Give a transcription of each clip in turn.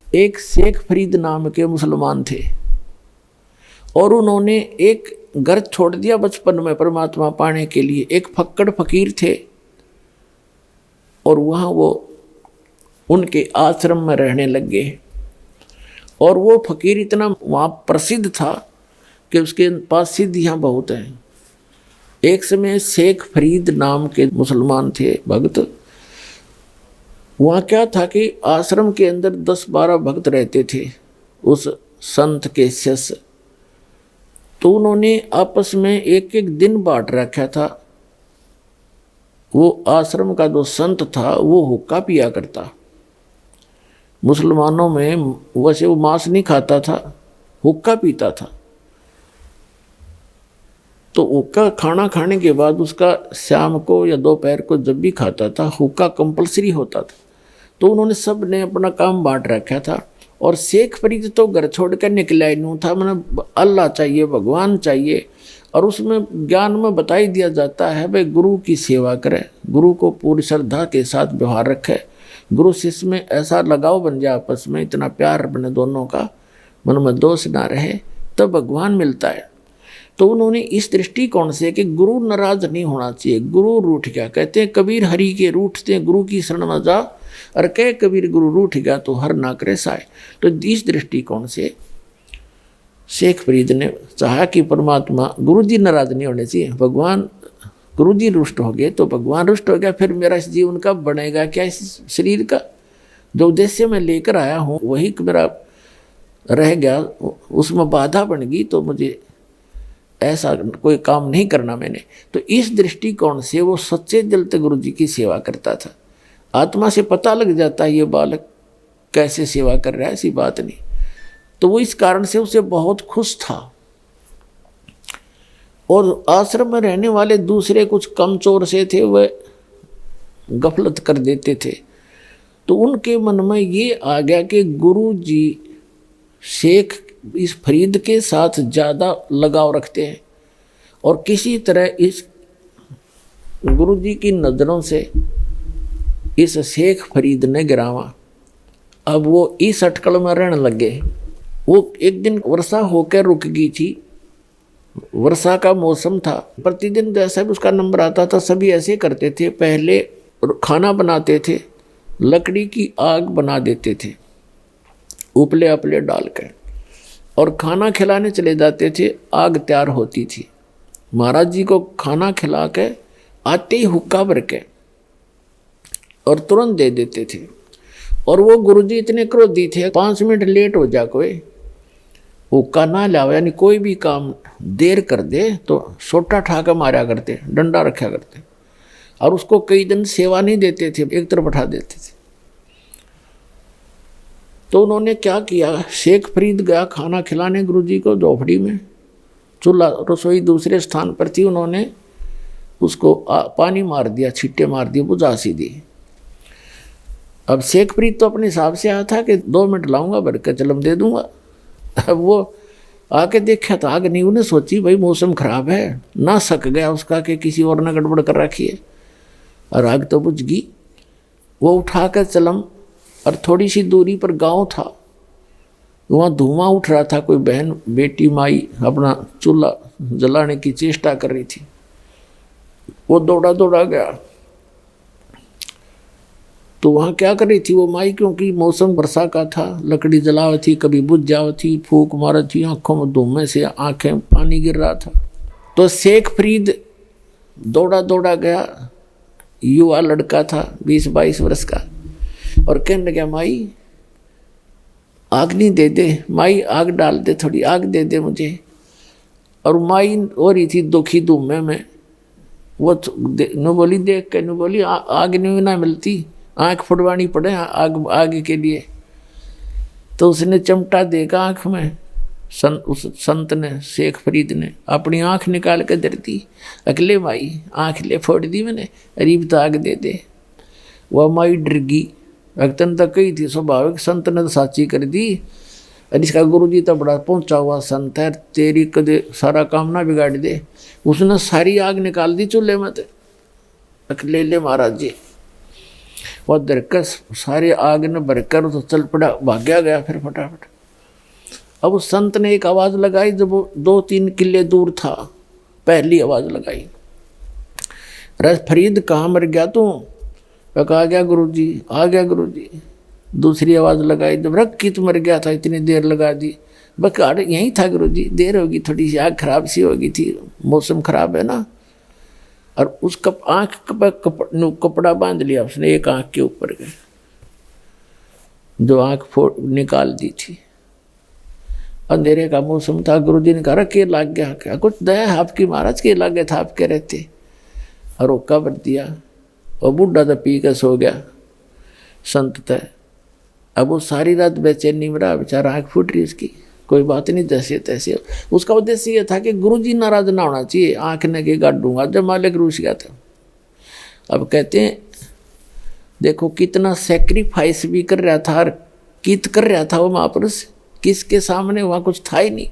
एक शेख फरीद नाम के मुसलमान थे और उन्होंने एक घर छोड़ दिया बचपन में परमात्मा पाने के लिए। एक फक्कड़ फकीर थे और वहाँ वो उनके आश्रम में रहने लग गए। और वो फकीर इतना वहाँ प्रसिद्ध था कि उसके पास सिद्धियाँ बहुत हैं। एक समय शेख फरीद नाम के मुसलमान थे भक्त। वहाँ क्या था कि आश्रम के अंदर 10-12 भक्त रहते थे उस संत के शिष्य। तो उन्होंने आपस में एक एक दिन बांट रखा था। वो आश्रम का जो संत था वो हुक्का पिया करता। मुसलमानों में वैसे वो मांस नहीं खाता था, हुक्का पीता था। तो हुक्का खाना खाने के बाद उसका शाम को या दोपहर को जब भी खाता था हुक्का कंपलसरी होता था। तो उन्होंने सब ने अपना काम बांट रखा था। और शेख फरीद तो घर छोड़ कर निकला ही नहीं था। मैंने अल्लाह चाहिए, भगवान चाहिए। और उसमें ज्ञान में बता ही दिया जाता है भाई गुरु की सेवा करे, गुरु को पूरी श्रद्धा के साथ व्यवहार रखे, गुरु शिष्य में ऐसा लगाव बन जाए, आपस में इतना प्यार बने दोनों का, मन में दोष ना रहे, तब भगवान मिलता है। तो उन्होंने इस दृष्टिकोण से कि गुरु नाराज नहीं होना चाहिए। गुरु रूठ गया, कहते हैं कबीर हरि के रूठते हैं गुरु की शरण में जा, और कह कबीर गुरु रूठ गया तो हर ना करे साय। तो इस दृष्टिकोण से शेख फरीद ने चाहा कि परमात्मा गुरु जी नाराज नहीं होने चाहिए। भगवान गुरु जी रुष्ट हो गए तो भगवान रुष्ट हो गया, फिर मेरा इस जीवन का बनेगा क्या, इस शरीर का जो उद्देश्य मैं लेकर आया हूँ वही मेरा रह गया, उसमें बाधा बन गई, तो मुझे ऐसा कोई काम नहीं करना मैंने। तो इस दृष्टिकोण से वो सच्चे दिल से गुरु जी की सेवा करता था। आत्मा से पता लग जाता है ये बालक कैसे सेवा कर रहा है, ऐसी बात नहीं। तो वो इस कारण से उसे बहुत खुश था। और आश्रम में रहने वाले दूसरे कुछ कमचोर से थे, वह गफलत कर देते थे। तो उनके मन में ये आ गया कि गुरु जी शेख इस फरीद के साथ ज़्यादा लगाव रखते हैं और किसी तरह इस गुरु जी की नज़रों से इस शेख फरीद ने गिरावा। अब वो इस अटकल में रहने लग गए। वो एक दिन वर्षा होकर रुक गई थी, वर्षा का मौसम था। प्रतिदिन जैसा भी उसका नंबर आता था सभी ऐसे करते थे। पहले खाना बनाते थे, लकड़ी की आग बना देते थे उपले अपले डाल कर, और खाना खिलाने चले जाते थे। आग तैयार होती थी, महाराज जी को खाना खिला के आते ही हुक्का भर के और तुरंत दे देते थे। और वो गुरुजी इतने क्रोधी थे, 5 मिनट लेट हो जा कोई हुक्का ना लाओ, यानी कोई भी काम देर कर दे तो सोटा ठाकर मारा करते, डंडा रखा करते। और उसको कई दिन सेवा नहीं देते थे, एक तरफ बैठा देते थे। तो उन्होंने क्या किया, शेख फरीद गया खाना खिलाने गुरुजी को झोपड़ी में, चूल्हा रसोई दूसरे स्थान पर थी, उन्होंने उसको पानी मार दिया, छिट्टे मार दिए, बुझा सी दी। अब शेख फरीद तो अपने हिसाब से आया था कि 2 मिनट लाऊंगा भर के चलम दे दूंगा। अब वो आके देखा तो आग नहीं। उन्हें सोची भाई मौसम खराब है, ना सक गया उसका कि किसी और ने गड़बड़ कर रखी है, और आग तो बुझ गई। वो उठा कर चलम, और थोड़ी सी दूरी पर गांव था, वहाँ धुआं उठ रहा था। कोई बहन बेटी माई अपना चूल्हा जलाने की चेष्टा कर रही थी। वो दौड़ा दौड़ा गया तो वहाँ क्या कर रही थी वो माई, क्योंकि मौसम वर्षा का था, लकड़ी जलाव थी, कभी बुझ जाओ थी, फूक मारा थी, आँखों में धुएं से आँखें पानी गिर रहा था। तो शेख फरीद दौड़ा दौड़ा गया, युवा लड़का था 20-22 वर्ष का, और कहने लगा माई आग नहीं दे दे, माई आग डाल दे, थोड़ी आग दे दे मुझे। और माई हो रही थी दुखी धुएं में, वो न बोली, देख के न बोली आग नहीं ना मिलती, आँख फुटवानी पड़े आग के लिए। तो उसने चिमटा देगा आँख में, उस संत ने, शेख फरीद ने अपनी आँख निकाल कर दे दी। अगले माई आँख ले फोड़ दी मैंने, अरीब तो आग दे दे। वह माई डर गई, अगतन तक कही थी स्वाभाविक, संत ने तो साची कर दी। और इसका गुरुजी तो बड़ा पहुँचा हुआ संत है, तेरी कदे सारा काम ना बिगाड़ दे। उसने सारी आग निकाल दी चूल्हे में, तो अकेले महाराज जी वह दरकर सारे आग ने भरकर तो चल पड़ा, भाग्या गया फिर फटाफट। अब उस संत ने एक आवाज़ लगाई जब वो 2-3 किले दूर था, पहली आवाज़ लगाई, रस फरीद कहाँ मर गया तू? आ गया गुरुजी, आ गया गुरुजी। दूसरी आवाज़ लगाई, जब रख की तो मर गया था, इतनी देर लगा दी। बस यहीं था गुरुजी, देर होगी थोड़ी सी, आँख खराब सी होगी थी, मौसम खराब है ना। और उसका आँख पर कपड़ा बांध लिया उसने एक आँख के ऊपर के, जो आँख फोड़ निकाल दी थी। अंधेरे का मौसम था। गुरुजी ने कहा के लग गया क्या? कुछ दया है आपकी महाराज, के लागे था आप कह रहे थे। और रोका भर दिया और बूढ़ा तो पी के सो गया संत तय। अब वो सारी रात बेचैनी में रहा बेचारा, आँख फूट रही उसकी, कोई बात नहीं, जैसे तैसे। उसका उद्देश्य ये था कि गुरुजी नाराज ना होना चाहिए, आँख ने के गाड़ दूंगा। जब मालिक रूस गया था। अब कहते हैं देखो कितना सेक्रीफाइस भी कर रहा था और कित कर रहा था वो महापुरुष, किसके सामने, वहाँ कुछ था ही नहीं।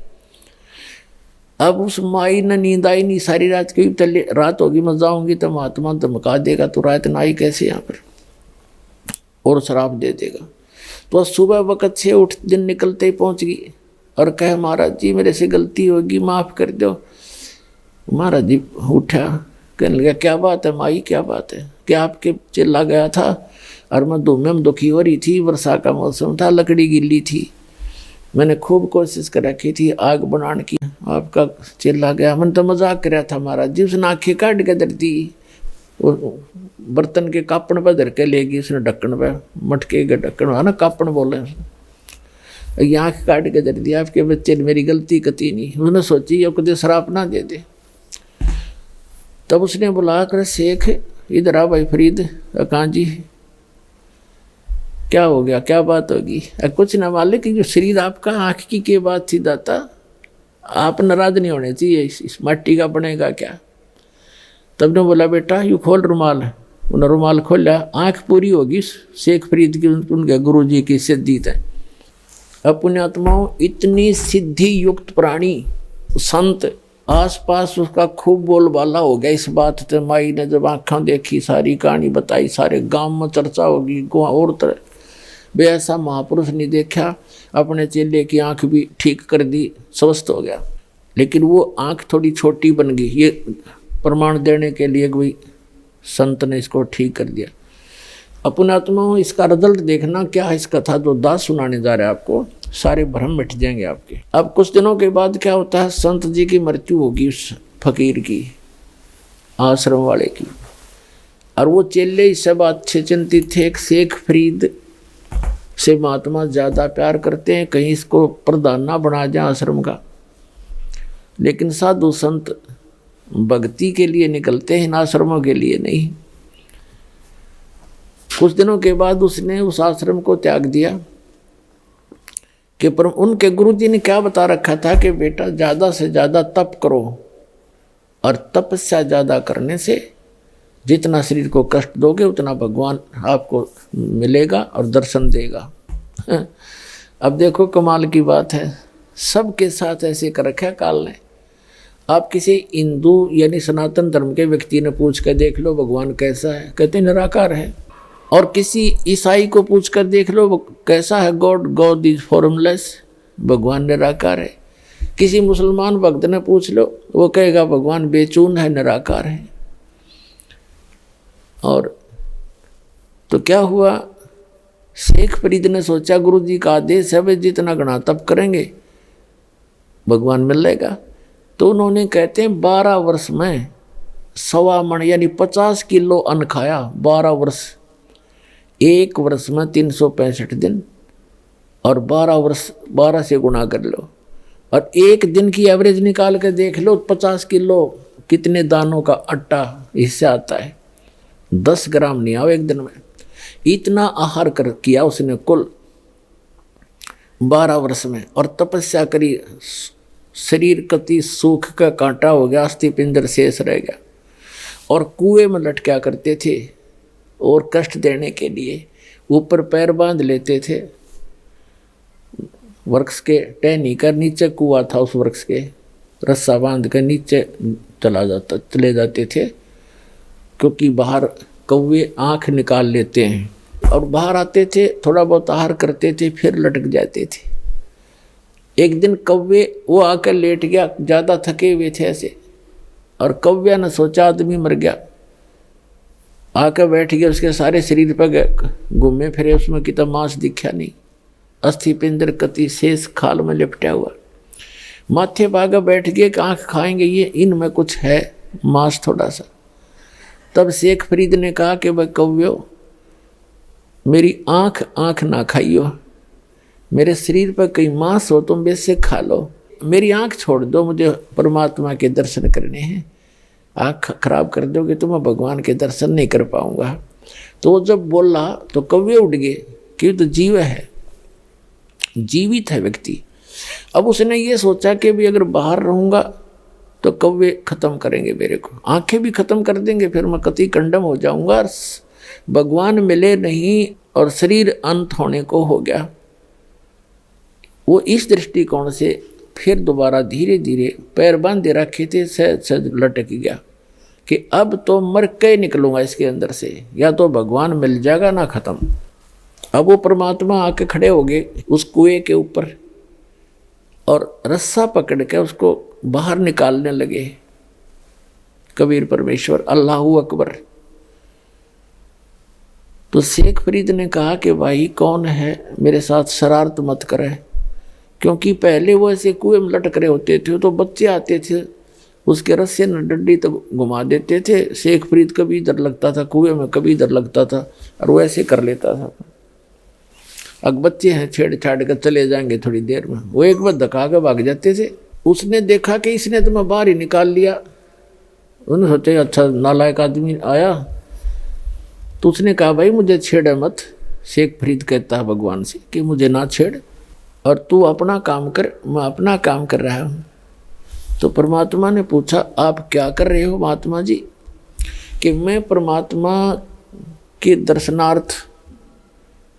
अब उस माई ने नींद आई नहीं सारी रात, क्योंकि रात होगी मैं जाऊँगी तो महात्मा धमका देगा, तो रात ना आई कैसे यहाँ पर, और शराब दे देगा। तो सुबह वक़्त से उठ दिन निकलते ही पहुँच गई और कहे महाराज जी मेरे से गलती होगी, माफ़ कर दो। महाराज जी उठा, कहने लगा क्या बात है माई, क्या बात है? क्या आपके चिल्ला गया था और मैं धूम में दुखी हो रही थी, वर्षा का मौसम था, लकड़ी गिल्ली थी, मैंने खूब कोशिश कर रखी थी आग बनाने की, आपका चिल्ला गया। मैंने तो मजाक कर रहा था महाराज जी। उसने आँखें काट के धर दी, वो बर्तन के कापड़ पर धर के लेगी उसने, ढक्कन पे, मटके के ढक्कन है ना, कापड़ बोले उसने, ये आँख काट के धर दिया। आपके बच्चे ने मेरी गलती कती नहीं। उसने सोची ये कदे शराब ना दे दे। तब उसने बुला कर शेख इधर आ भाई फरीद। कहाँ जी, क्या हो गया, क्या बात होगी? कुछ न मालिक, जो शरीर आपका आँख की क्या बात थी दाता, आप नाराज नहीं होने चाहिए, इस माटी का बनेगा क्या? तब ने बोला बेटा यू खोल रुमाल। उन्होंने रुमाल खोला, आँख पूरी होगी शेख फरीद की, उनके गुरु जी की सिद्धित है। अब पुण्यात्माओं इतनी सिद्धि युक्त प्राणी संत, आसपास उसका खूब बोलबाला हो गया इस बात से। माई ने जब आँखें देखी, सारी कहानी बताई, सारे गांव में चर्चा होगी, और तरह बे ऐसा महापुरुष नहीं देखा। अपने चेले की आँख भी ठीक कर दी, स्वस्थ हो गया। लेकिन वो आँख थोड़ी छोटी बन गई, ये प्रमाण देने के लिए कोई संत ने इसको ठीक कर दिया। अपनात्मा इसका रिजल्ट देखना क्या है। इस कथा जो दास सुनाने जा रहे हैं आपको, सारे भ्रम मिट जाएंगे आपके। अब कुछ दिनों के बाद क्या होता है, संत जी की मृत्यु होगी उस फकीर की, आश्रम वाले की। और वो चेले इस सब अच्छे चिंतित थे। एक शेख फरीद से महात्मा ज़्यादा प्यार करते हैं, कहीं इसको प्रधान ना बना जाए आश्रम का। लेकिन साधु संत भक्ति के लिए निकलते हैं, इन आश्रमों के लिए नहीं। कुछ दिनों के बाद उसने उस आश्रम को त्याग दिया कि पर उनके गुरुजी ने क्या बता रखा था कि बेटा ज़्यादा से ज़्यादा तप करो, और तपस्या ज़्यादा करने से जितना शरीर को कष्ट दोगे उतना भगवान आपको मिलेगा और दर्शन देगा। अब देखो कमाल की बात है, सबके साथ ऐसे कर रखा काल ने। आप किसी हिंदू यानी सनातन धर्म के व्यक्ति ने पूछ कर देख लो भगवान कैसा है, कहते निराकार है। और किसी ईसाई को पूछ कर देख लो कैसा है गॉड, गॉड इज फॉर्मलेस, भगवान निराकार है। किसी मुसलमान भक्त ने पूछ लो, वो कहेगा भगवान बेचून है, निराकार है। और तो क्या हुआ, शेख फरीद ने सोचा गुरु जी का आदेश है, वे जितना घना तप करेंगे भगवान मिलेगा। तो उन्होंने कहते हैं 12 वर्ष में 1.25 मन यानी 50 किलो अन्न खाया। 12 वर्ष, एक वर्ष में 365 दिन, और 12 वर्ष 12 से गुणा कर लो, और एक दिन की एवरेज निकाल के देख लो 50 किलो कितने दानों का आटा इससे आता है। 10 ग्राम नहीं आओ एक दिन में। इतना आहार कर किया उसने कुल 12 वर्ष में, और तपस्या करी। शरीर कति सूख का कांटा हो गया, अस्थि पिंजर शेष रह गया। और कुएं में लटका करते थे, और कष्ट देने के लिए ऊपर पैर बांध लेते थे वृक्ष के टहनी कर, नीचे कुआं था उस वृक्ष के, रस्सा बांध कर नीचे चले जाते थे, क्योंकि बाहर कौवे आँख निकाल लेते हैं और बाहर आते थे, थोड़ा बहुत आहार करते थे, फिर लटक जाते थे। एक दिन कौवे वो आकर लेट गया, ज़्यादा थके हुए थे ऐसे, और कौवे ने सोचा आदमी मर गया, आकर बैठ गया, उसके सारे शरीर पर घूमे फिरे, उसमें कितना मांस दिखा नहीं, अस्थि पिंजर कति शेष खाल में लिपटा हुआ। माथे भागा बैठ गए कि आँख खाएंगे ये, इनमें कुछ है मांस थोड़ा सा। तब शेख फरीद ने कहा कि भाई कौव्यो, मेरी आँख ना खाइयो, मेरे शरीर पर कहीं मांस हो तुम वैसे खा लो, मेरी आँख छोड़ दो, मुझे परमात्मा के दर्शन करने हैं। आँख खराब कर दोगे तो मैं भगवान के दर्शन नहीं कर पाऊंगा। तो वो जब बोला तो कौवे उठ गए कि तो जीव है, जीवित है व्यक्ति। अब उसने ये सोचा कि भी अगर बाहर रहूंगा तो कौवे खत्म करेंगे मेरे को, आंखें भी खत्म कर देंगे, फिर मैं कति कंडम हो जाऊंगा, भगवान मिले नहीं और शरीर अंत होने को हो गया। वो इस दृष्टिकोण से फिर दोबारा धीरे धीरे पैर बांधे रखे थे, सहज लटक गया कि अब तो मर के निकलूंगा इसके अंदर से, या तो भगवान मिल जाएगा ना खत्म। अब वो परमात्मा आके खड़े हो गए उस कुएं के ऊपर और रस्सा पकड़ के उसको बाहर निकालने लगे। कबीर परमेश्वर अल्लाहू अकबर। तो शेख फरीद ने कहा कि भाई कौन है, मेरे साथ शरारत मत करे, क्योंकि पहले वो ऐसे कुएं में लटक रहे होते थे तो बच्चे आते थे उसके रस्से न डंडी तो घुमा देते थे। शेख फरीद कभी इधर लगता था कुएं में, कभी इधर लगता था, और वो ऐसे कर लेता था। अब बच्चे हैं, छेड़छाड़ कर चले जाएंगे थोड़ी देर में, वो एक बार धक्का के भाग जाते थे। उसने देखा कि इसने तो मैं बाहर ही निकाल लिया, उन्होंने सोचे अच्छा नालायक आदमी आया, तो उसने कहा भाई मुझे छेड़े मत। शेख फरीद कहता है भगवान से कि मुझे ना छेड़ और तू अपना काम कर, मैं अपना काम कर रहा हूँ। तो परमात्मा ने पूछा आप क्या कर रहे हो महात्मा जी? कि मैं परमात्मा के दर्शनार्थ,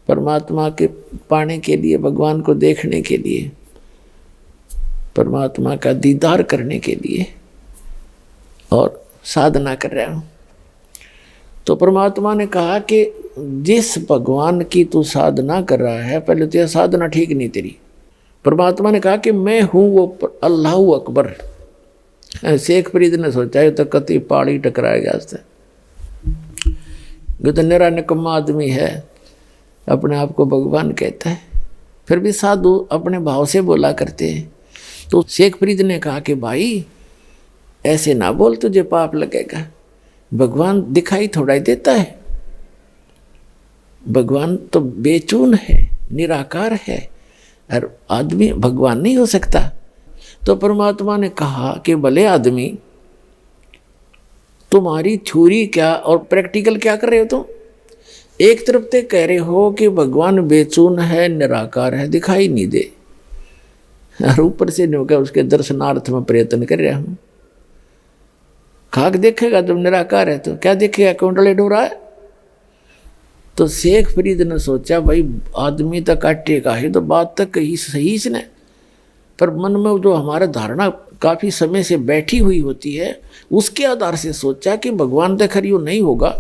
परमात्मा के पाने के लिए, भगवान को देखने के लिए, परमात्मा का दीदार करने के लिए और साधना कर रहा हूँ। तो परमात्मा ने कहा कि जिस भगवान की तू साधना कर रहा है, पहले तो यह साधना ठीक नहीं तेरी। परमात्मा ने कहा कि मैं हूँ वो अल्लाहू अकबर। शेख फरीद ने सोचा है तो कति पहाड़ी टकराएगा इससे, तो निरा निकम्मा आदमी है, अपने आप को भगवान कहता है, फिर भी साधु अपने भाव से बोला करते हैं। तो शेख फरीद ने कहा कि भाई ऐसे ना बोल, तुझे पाप लगेगा, भगवान दिखाई थोड़ा ही देता है, भगवान तो बेचून है, निराकार है, और आदमी भगवान नहीं हो सकता। तो परमात्मा ने कहा कि भले आदमी, तुम्हारी थ्योरी क्या और प्रैक्टिकल क्या कर रहे हो तुम? एक तरफ ते कह रहे हो कि भगवान बेचून है, निराकार है, दिखाई नहीं दे, और ऊपर से नहीं होगा उसके दर्शनार्थ में प्रयत्न कर रहा हूं। खाक देखेगा जब निराकार है तो क्या देखेगा, कुंडले डोरा है। तो शेख फरीद ने सोचा भाई आदमी तो काटेगा ही, तो बात तक कही सही इसने, पर मन में जो हमारा धारणा काफ़ी समय से बैठी हुई होती है उसके आधार से सोचा कि भगवान तो खरी नहीं होगा,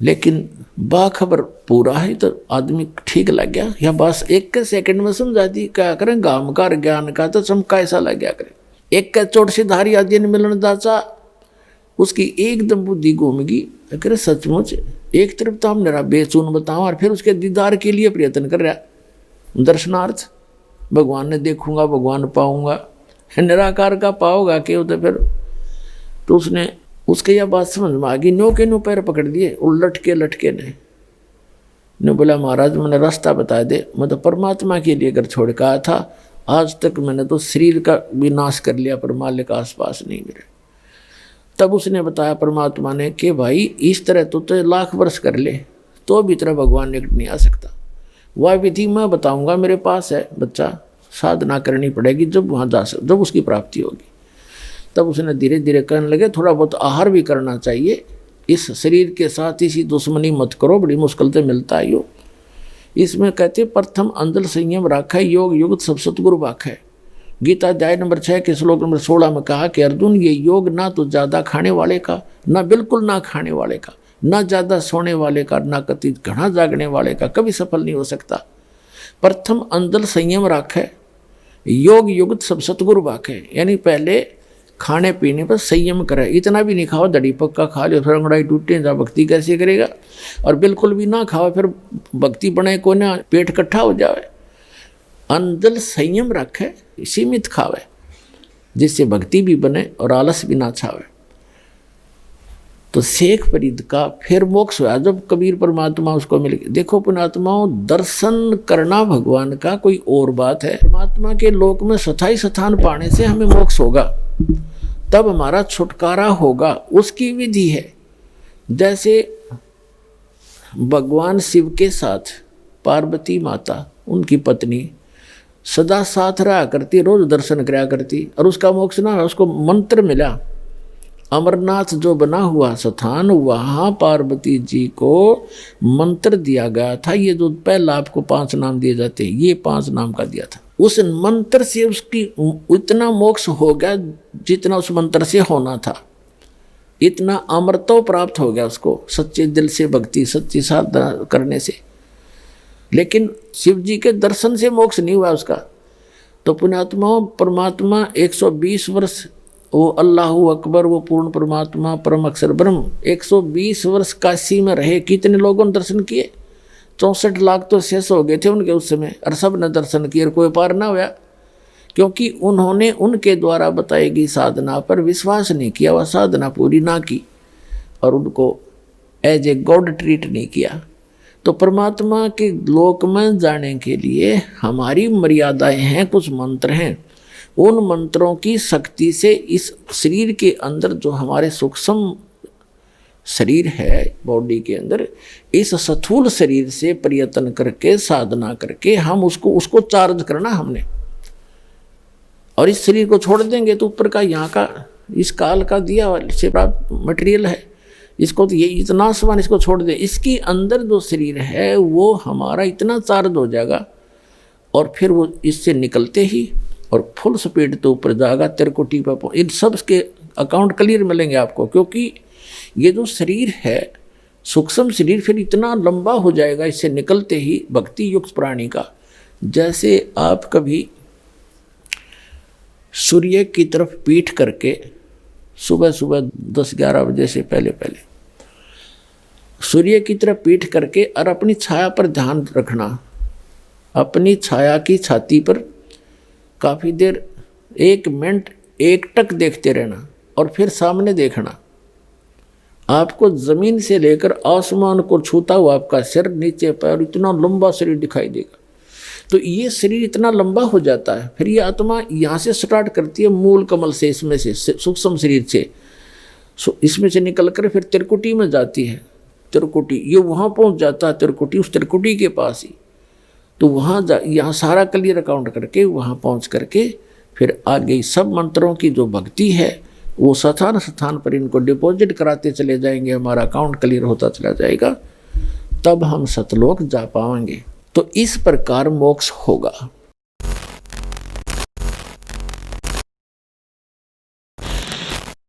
लेकिन बाखबर पूरा है तो आदमी ठीक लग गया, या बस एक के सेकंड में समझा दी। क्या करें, गामकार ज्ञान का तो चमका ऐसा लग गया करे। एक का चोट से धारी आदि मिलन दाचा, उसकी एकदम बुद्धि घूम गई। अगर सचमुच एक तरफ तो हम मेरा बेचून बताऊं और फिर उसके दीदार के लिए प्रयत्न कर रहा, दर्शनार्थ, भगवान ने देखूंगा, भगवान पाऊंगा, निराकार का पाओगा क्यों? तो फिर तो उसने उसके यह बात समझ में आ गई। नो के नो पैर पकड़ दिए, लटके लटके ने बोला महाराज मैंने रास्ता बता दे, मैं तो परमात्मा के लिए अगर छोड़ के आया था, आज तक मैंने तो शरीर का विनाश कर लिया पर मालिक आसपास नहीं मिले। तब उसने बताया परमात्मा ने कि भाई इस तरह तो लाख वर्ष कर ले तो भी तरह भगवान निकट नहीं आ सकता। वह विधि मैं बताऊंगा, मेरे पास है बच्चा, साधना करनी पड़ेगी, जब वहाँ जा सक, जब उसकी प्राप्ति होगी। तब उसने धीरे धीरे कहने लगे थोड़ा बहुत आहार भी करना चाहिए, इस शरीर के साथ इसी दुश्मनी मत करो, बड़ी मुश्किल से मिलता है यो। इसमें कहते प्रथम अंदल संयम राखा, योग युक्त सब सतगुरु बाखा है। गीता अध्याय नंबर 6 के श्लोक नंबर 16 में कहा कि अर्जुन ये योग ना तो ज़्यादा खाने वाले का, ना बिल्कुल ना खाने वाले का, ना ज़्यादा सोने वाले का ना कति घना जागने वाले का कभी सफल नहीं हो सकता। प्रथम अंदर संयम राखे, योग युक्त सब सतगुरु बाखे, यानी पहले खाने पीने पर संयम करे। इतना भी नहीं खाओ दड़ी पक्का खा लो फिर अंगड़ाई टूटे, जा भक्ति कैसे करेगा। और बिल्कुल भी ना खाओ फिर भक्ति बने को ना पेट इकट्ठा हो जाए। अंदर संयम रखे, सीमित खावे, जिससे भक्ति भी बने और आलस भी ना छावे। तो शेख फरीद का फिर मोक्ष हुआ जब कबीर परमात्मा उसको मिल गए। देखो पुणात्माओं, दर्शन करना भगवान का कोई और बात है। परमात्मा के लोक में स्थायी स्थान पाने से हमें मोक्ष होगा, तब हमारा छुटकारा होगा, उसकी विधि है। जैसे भगवान शिव के साथ पार्वती माता उनकी पत्नी सदा साथ रहा करती, रोज दर्शन कराया करती, और उसका मोक्ष ना, उसको मंत्र मिला। अमरनाथ जो बना हुआ स्थान, वहाँ पार्वती जी को मंत्र दिया गया था। ये जो पहला आपको 5 नाम दिए जाते हैं, ये 5 नाम का दिया था। उस मंत्र से उसकी इतना मोक्ष हो गया जितना उस मंत्र से होना था। इतना अमरत्व प्राप्त हो गया उसको सच्चे दिल से भक्ति, सच्ची साधना करने से। लेकिन शिव जी के दर्शन से मोक्ष नहीं हुआ उसका। तो पुण्यात्माओं, परमात्मा 120 वर्ष वो अल्लाहु अकबर, वो पूर्ण परमात्मा परम अक्षर ब्रह्म 120 वर्ष काशी में रहे। कितने लोगों ने दर्शन किए? 64 लाख तो शेष हो गए थे उनके उस समय, और सब ने दर्शन किए, कोई पार ना हुआ, क्योंकि उन्होंने उनके द्वारा बताई गई साधना पर विश्वास नहीं किया, वह साधना पूरी ना की और उनको एज ए गॉड ट्रीट नहीं किया। तो परमात्मा के लोक में जाने के लिए हमारी मर्यादाएं हैं, कुछ मंत्र हैं। उन मंत्रों की शक्ति से इस शरीर के अंदर जो हमारे सूक्ष्म शरीर है बॉडी के अंदर, इस स्थूल शरीर से प्रयत्न करके साधना करके हम उसको चार्ज करना हमने। और इस शरीर को छोड़ देंगे तो ऊपर का यहाँ का इस काल का दिया से प्राप्त मटेरियल है, इसको तो ये इतना समान इसको छोड़ दे, इसके अंदर जो शरीर है वो हमारा इतना चार्ज हो जाएगा और फिर वो इससे निकलते ही और फुल स्पीड तो ऊपर जाएगा तिरकुटी पर। इन सब के अकाउंट क्लियर मिलेंगे आपको, क्योंकि ये जो शरीर है सूक्ष्म शरीर फिर इतना लंबा हो जाएगा इससे निकलते ही भक्ति युक्त प्राणी का। जैसे आप कभी सूर्य की तरफ पीठ करके सुबह सुबह 10-11 बजे से पहले सूर्य की तरफ पीठ करके और अपनी छाया पर ध्यान रखना, अपनी छाया की छाती पर काफ़ी देर 1 मिनट एकटक देखते रहना और फिर सामने देखना। आपको ज़मीन से लेकर आसमान को छूता हुआ आपका सिर, नीचे पैर, इतना लंबा शरीर दिखाई देगा। तो ये शरीर इतना लंबा हो जाता है, फिर ये आत्मा यहाँ से स्टार्ट करती है मूल कमल से, इसमें से सूक्ष्म शरीर से, इसमें से निकल कर फिर त्रिकुटी में जाती है। त्रिकुटी ये वहाँ पहुँच जाता है, त्रिकुटी उस त्रिकुटी के पास ही। तो वहाँ यहाँ सारा क्लियर अकाउंट करके वहाँ पहुँच करके फिर आगे सब मंत्रों की जो भक्ति है वो स्थान स्थान पर इनको डिपॉजिट कराते चले जाएंगे, हमारा अकाउंट क्लियर होता चला जाएगा, तब हम सतलोक जा पाएंगे। तो इस प्रकार मोक्ष होगा।